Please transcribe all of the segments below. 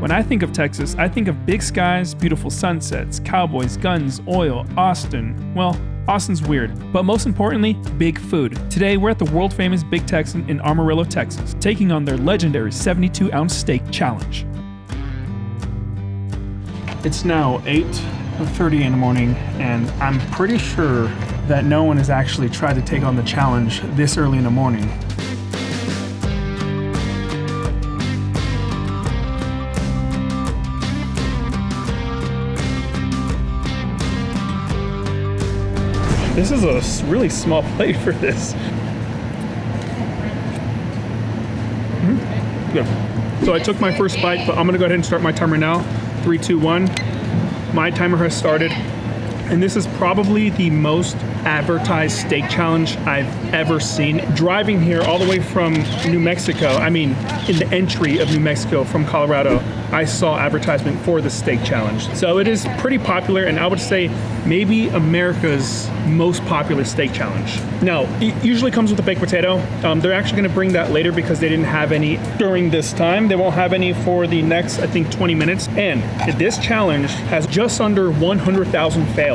When I think of Texas, I think of big skies, beautiful sunsets, cowboys, guns, oil, Austin. Well, Austin's weird, but most importantly, big food. Today, we're at the world-famous Big Texan in Amarillo, Texas, taking on their legendary 72-ounce steak challenge. It's now 8:30 in the morning, and I'm pretty sure that no one has actually tried to take on the challenge this early in the morning. This is a really small plate for this. Good. So I took my first bite, but I'm gonna go ahead and start my timer now. 3, 2, 1. My timer has started. And this is probably the most advertised steak challenge I've ever seen. Driving here all the way from New Mexico, in the entry of New Mexico from Colorado, I saw advertisement for the steak challenge. So it is pretty popular, and I would say maybe America's most popular steak challenge. Now, it usually comes with a baked potato. They're actually gonna bring that later because they didn't have any during this time. They won't have any for the next, I think, 20 minutes. And this challenge has just under 100,000 fails.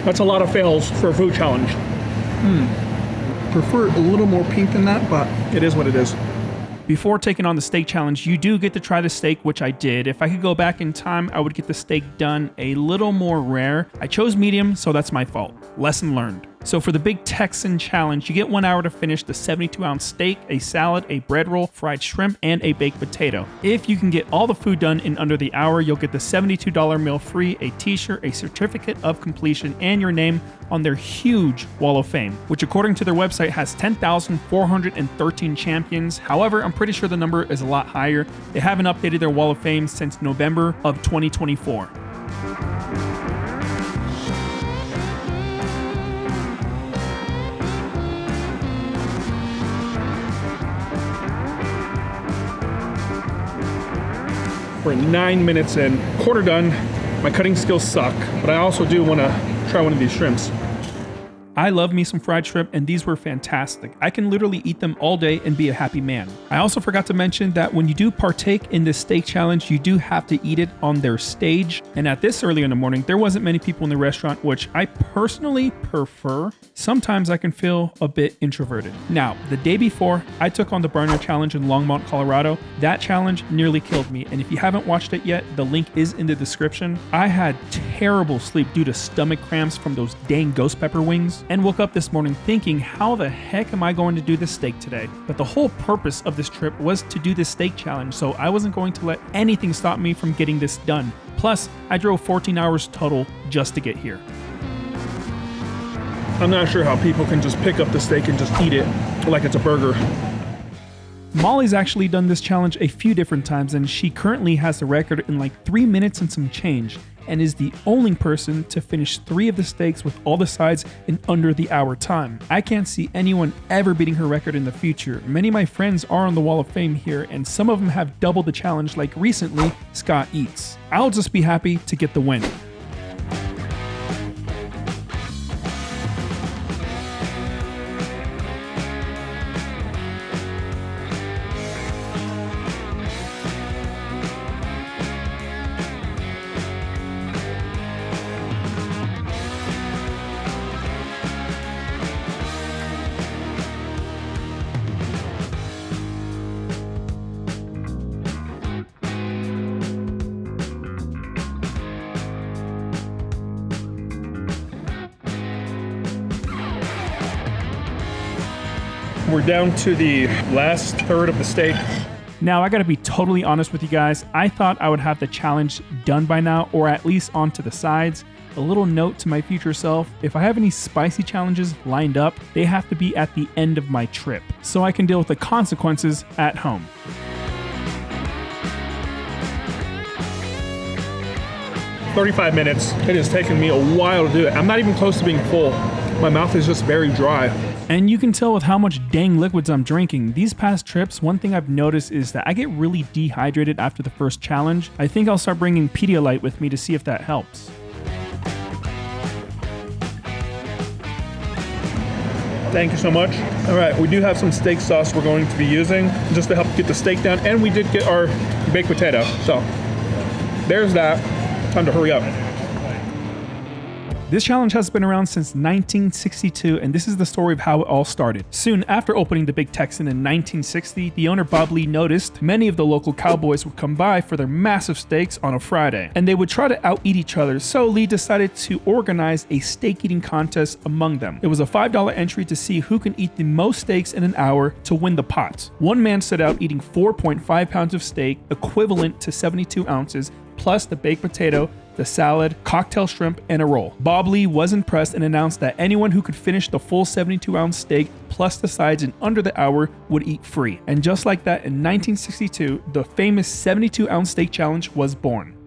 That's a lot of fails for a food challenge. Prefer a little more pink than that, but it is what it is. Before taking on the steak challenge, you do get to try the steak, which I did. If I could go back in time, I would get the steak done a little more rare. I chose medium, so that's my fault. Lesson learned. So for the Big Texan challenge, you get 1 hour to finish the 72-ounce steak, a salad, a bread roll, fried shrimp, and a baked potato. If you can get all the food done in under the hour, you'll get the $72 meal free, a t-shirt, a certificate of completion, and your name on their huge wall of fame, which according to their website has 10,413 champions. However, I'm pretty sure the number is a lot higher. They haven't updated their wall of fame since November of 2024. We're 9 minutes in, quarter done. My cutting skills suck, but I also do want to try one of these shrimps. I love me some fried shrimp, and these were fantastic. I can literally eat them all day and be a happy man. I also forgot to mention that when you do partake in this steak challenge, you do have to eat it on their stage. And at this early in the morning, there wasn't many people in the restaurant, which I personally prefer. Sometimes I can feel a bit introverted. Now, the day before, I took on the burner challenge in Longmont, Colorado. That challenge nearly killed me, and if you haven't watched it yet, the link is in the description. I had terrible sleep due to stomach cramps from those dang ghost pepper wings, and woke up this morning thinking, how the heck am I going to do this steak today? But the whole purpose of this trip was to do this steak challenge, so I wasn't going to let anything stop me from getting this done. Plus, I drove 14 hours total just to get here. I'm not sure how people can just pick up the steak and just eat it like it's a burger. Molly's actually done this challenge a few different times, and she currently has the record in like 3 minutes and some change, and is the only person to finish 3 of the steaks with all the sides in under the hour time. I can't see anyone ever beating her record in the future. Many of my friends are on the Wall of Fame here, and some of them have doubled the challenge, like recently, Scott Eats. I'll just be happy to get the win. We're down to the last third of the steak. Now, I gotta be totally honest with you guys. I thought I would have the challenge done by now, or at least onto the sides. A little note to my future self, if I have any spicy challenges lined up, they have to be at the end of my trip, so I can deal with the consequences at home. "35 minutes. It has taken me a while to do it. I'm not even close to being full. My mouth is just very dry. And you can tell with how much dang liquids I'm drinking. These past trips, one thing I've noticed is that I get really dehydrated after the first challenge. I think I'll start bringing Pedialyte with me to see if that helps. Thank you so much. All right, we do have some steak sauce we're going to be using just to help get the steak down, and we did get our baked potato. So there's that. Time to hurry up. This challenge has been around since 1962, and this is the story of how it all started. Soon after opening the Big Texan in 1960, the owner Bob Lee noticed many of the local cowboys would come by for their massive steaks on a Friday, and they would try to out-eat each other, so Lee decided to organize a steak eating contest among them. It was a $5 entry to see who can eat the most steaks in an hour to win the pot. One man stood out eating 4.5 pounds of steak, equivalent to 72 ounces, plus the baked potato, the salad, cocktail shrimp, and a roll. Bob Lee was impressed and announced that anyone who could finish the full 72-ounce steak plus the sides in under the hour would eat free. And just like that, in 1962, the famous 72-ounce steak challenge was born.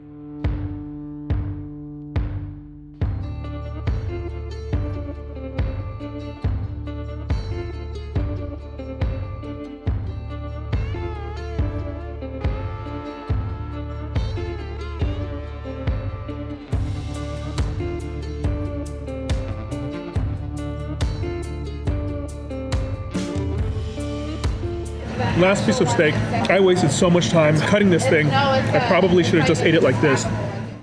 Last piece of steak. I wasted so much time cutting this thing. I probably should have just ate it like this.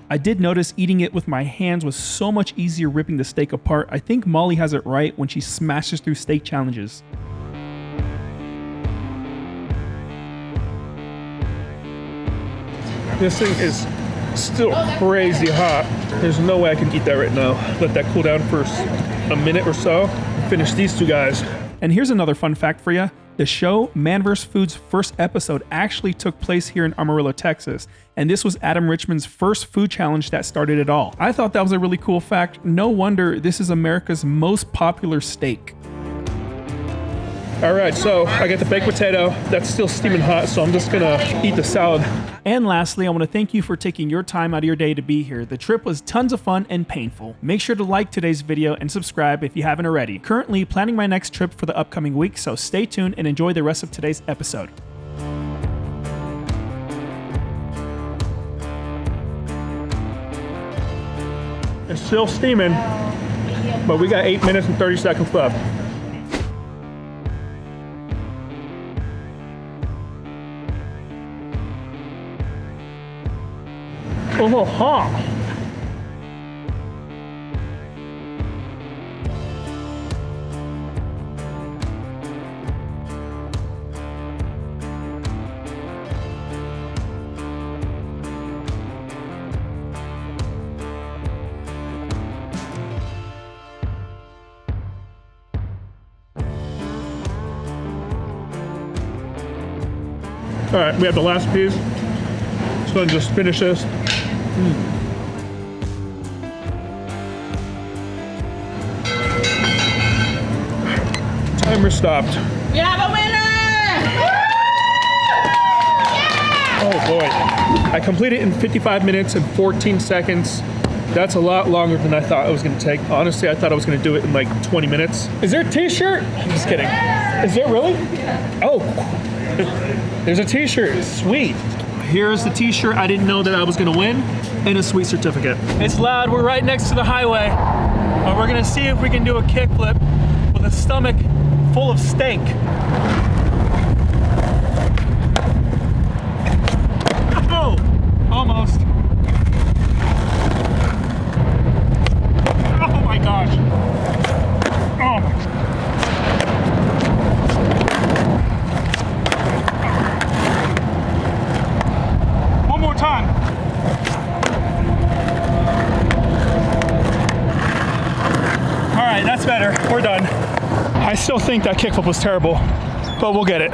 I did notice eating it with my hands was so much easier ripping the steak apart. I think Molly has it right when she smashes through steak challenges. This thing is still crazy hot. There's no way I can eat that right now. Let that cool down for a minute or so. Finish these two guys. And here's another fun fact for you. The show Man vs. Food's first episode actually took place here in Amarillo, Texas, and this was Adam Richman's first food challenge that started it all. I thought that was a really cool fact. No wonder this is America's most popular steak. All right, so I got the baked potato. That's still steaming hot, so I'm just gonna eat the salad. And lastly, I want to thank you for taking your time out of your day to be here. The trip was tons of fun and painful. Make sure to like today's video and subscribe if you haven't already. Currently planning my next trip for the upcoming week, so stay tuned and enjoy the rest of today's episode. It's still steaming, but we got 8 minutes and 30 seconds left. Oh, hot. All right, we have the last piece. Let's go and just finish this. Timer stopped. We have a winner! Oh boy. I completed it in 55 minutes and 14 seconds. That's a lot longer than I thought it was going to take. Honestly, I thought I was going to do it in like 20 minutes. Is there a t-shirt? I'm just kidding. Is there really? Oh, there's a t-shirt. Sweet. Here's the t-shirt I didn't know that I was gonna win, and a sweet certificate. It's loud, we're right next to the highway. We're gonna see if we can do a kickflip with a stomach full of steak. Oh, almost. Oh my gosh. Oh my gosh. Time. All right, that's better. We're done. I still think that kickflip was terrible, but we'll get it.